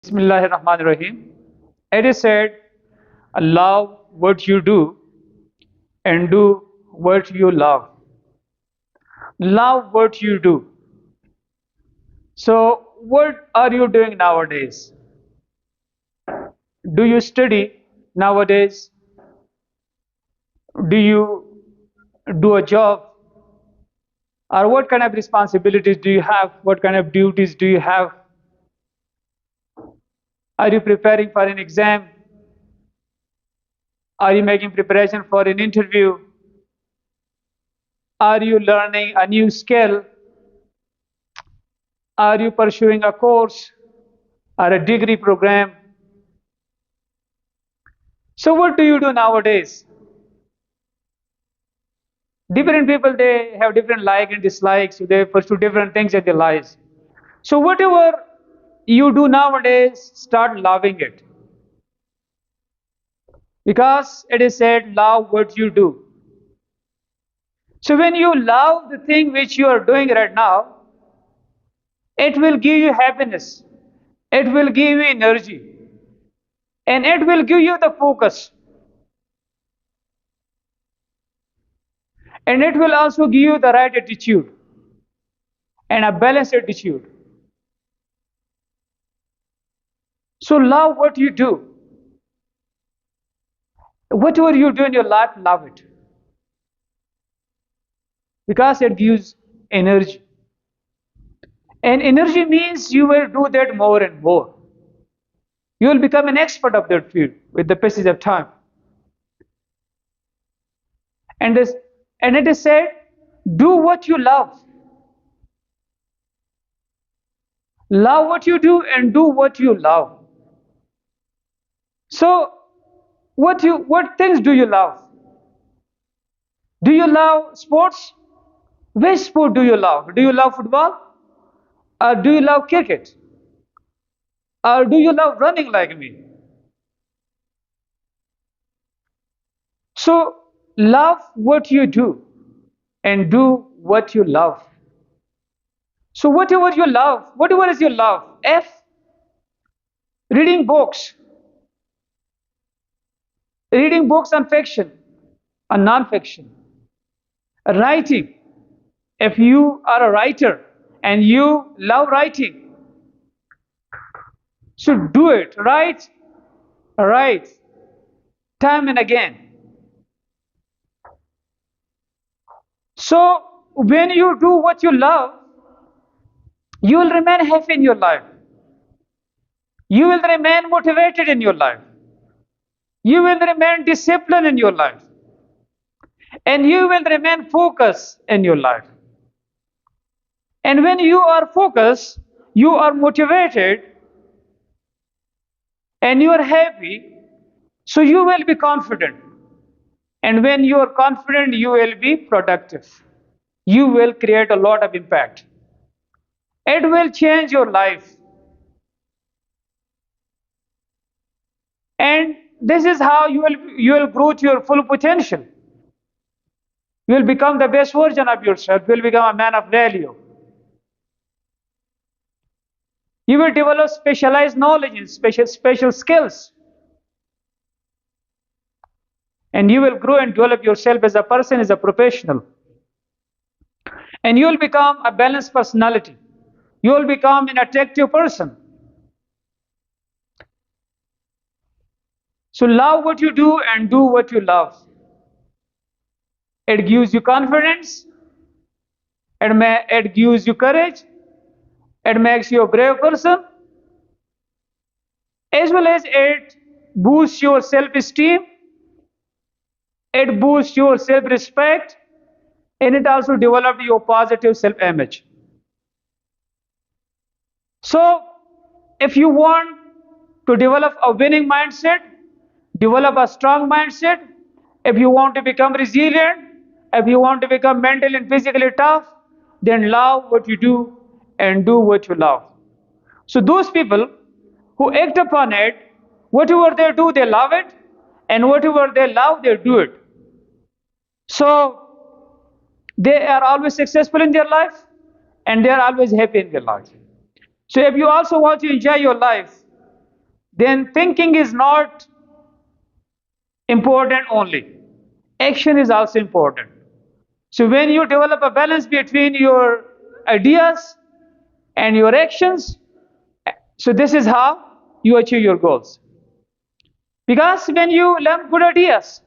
Bismillahirrahmanirrahim. It is said, love what you do and do what you love. Love what you do. So, what are you doing nowadays? Do you study nowadays? Do you do a job? Or what kind of responsibilities do you have? What kind of duties do you have? Are you preparing for an exam? Are you making preparation for an interview? Are you learning a new skill? Are you pursuing a course or a degree program? So what do you do nowadays? Different people, they have different likes and dislikes. So they pursue different things in their lives. So whatever you do nowadays, start loving it. Because it is said, love what you do. So when you love the thing which you are doing right now, it will give you happiness. It will give you energy. And it will give you the focus. And it will also give you the right attitude and a balanced attitude. So love what you do. Whatever you do in your life, love it. Because it gives energy. And energy means you will do that more and more. You will become an expert of that field with the passage of time. And it is said, do what you love. Love what you do and do what you love. So, what things do you love? Do you love sports? Which sport do you love? Do you love football? Or do you love cricket? Or do you love running like me? So, love what you do and do what you love. So, whatever you love, whatever is your love? F, reading books. Reading books on fiction, on non-fiction. Writing. If you are a writer and you love writing, so do it. Write time and again. So when you do what you love, you will remain happy in your life. You will remain motivated in your life. You will remain disciplined in your life. And you will remain focused in your life. And when you are focused, you are motivated, and you are happy, so you will be confident. And when you are confident, you will be productive. You will create a lot of impact. It will change your life. And this is how you will grow to your full potential. You will become the best version of yourself. You will become a man of value. You will develop specialized knowledge and special skills. And you will grow and develop yourself as a person, as a professional. And you will become a balanced personality. You will become an attractive person. So love what you do and do what you love. It gives you confidence. It gives you courage. It makes you a brave person. As well as it boosts your self-esteem. It boosts your self-respect. And it also develops your positive self-image. So, if you want to develop a winning mindset, develop a strong mindset, if you want to become resilient, if you want to become mentally and physically tough, then love what you do and do what you love. So those people who act upon it, whatever they do, they love it, and whatever they love, they do it. So they are always successful in their life, and they are always happy in their life. So if you also want to enjoy your life, then thinking is not important only. Action is also important. So when you develop a balance between your ideas and your actions, so this is how you achieve your goals. Because when you learn good ideas,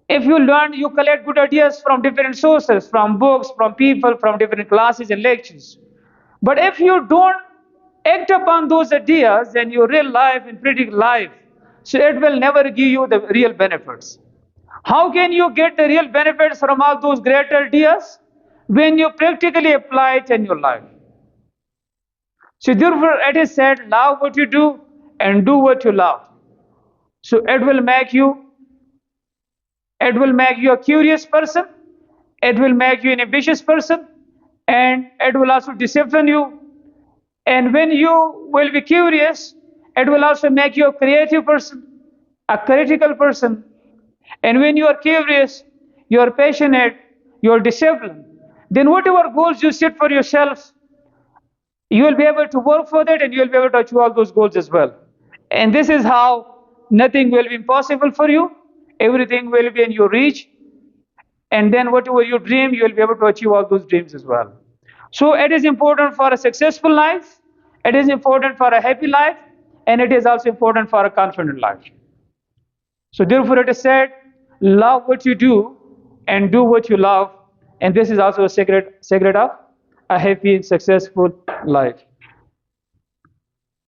if you learn, you collect good ideas from different sources, from books, from people, from different classes and lectures. But if you don't act upon those ideas in your real life, in practical life, so it will never give you the real benefits. How can you get the real benefits from all those great ideas? When you practically apply it in your life. So therefore it is said, love what you do and do what you love. So it will make you a curious person, it will make you an ambitious person, and it will also discipline you. And when you will be curious, it will also make you a creative person, a critical person. And when you are curious, you are passionate, you are disciplined, then whatever goals you set for yourself, you will be able to work for that and you will be able to achieve all those goals as well. And this is how nothing will be impossible for you, everything will be in your reach, and then whatever you dream, you will be able to achieve all those dreams as well. So it is important for a successful life, it is important for a happy life, and it is also important for a confident life. So therefore it is said, love what you do and do what you love, and this is also a secret of a happy and successful life.